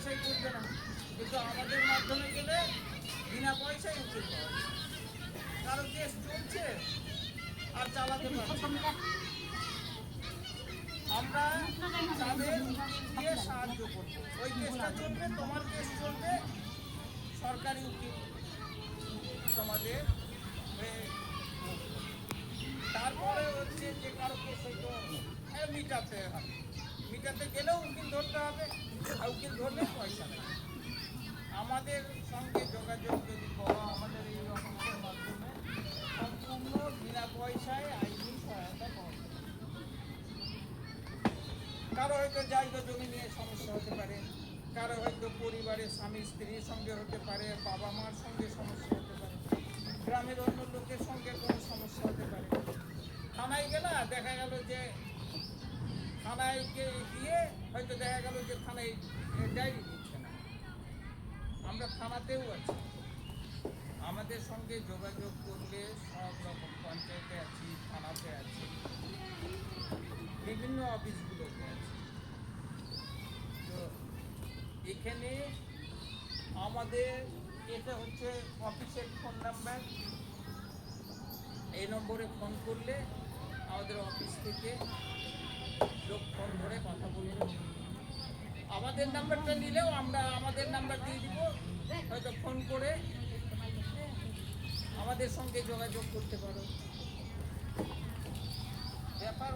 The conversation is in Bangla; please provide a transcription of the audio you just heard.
পয়সায় করবে না, কিন্তু আমাদের মাধ্যমে গেলে বিনা পয়সায় উকিল পাওয়া যায়। কারো কেস চলছে আর চালাতে পারছে না, আমরা তাদের উকিল দিয়ে সাহায্য করবো। ওই কেসটা চলবে, তোমার কেস চলবে, সরকারি উকিল তোমাদের তারপরে হচ্ছে যে কারো কেস হয়তো মিটাতে হবে, মিটাতে গেলেও উকিল ধরতে হবে, আর উকিল ধরলে পয়সা নেই। আমাদের সঙ্গে যোগাযোগ যদি করো আমাদের এই অফিসের মাধ্যমে সম্পূর্ণ বিনা পয়সায় আইনি সহায়তা পাওয়া যায়। কারো হয়তো জায়গা জমি নিয়ে সমস্যা হতে পারে, কারো হয়তো পরিবারের স্বামী স্ত্রীর সঙ্গে হতে পারে, বাবা মার সঙ্গে সমস্যা হতে পারে, গ্রামের অন্য লোকের সঙ্গে কোনো সমস্যা হতে পারে। থানায় গেলে দেখা গেল যে থানায় গিয়ে হয়তো দেখা গেল যে থানায় ডায়েরি দিচ্ছে না, আমরা থানাতেও আছি। আমাদের সঙ্গে যোগাযোগ করলে সব রকম পঞ্চায়েতে আছি, থানাতে আছি, বিভিন্ন অফিসগুলোতে আছে। তো এখানে আমাদের এটা হচ্ছে অফিসের ফোন নাম্বার, এই নম্বরে ফোন করলে আমাদের অফিস থেকে লোক ফোন ধরে কথা বলে নেবে। আমাদের নাম্বারটা নিলেও আমরা আমাদের নাম্বার দিয়ে দিব, হয়তো ফোন করে আমাদের সঙ্গে যোগাযোগ করতে পারো।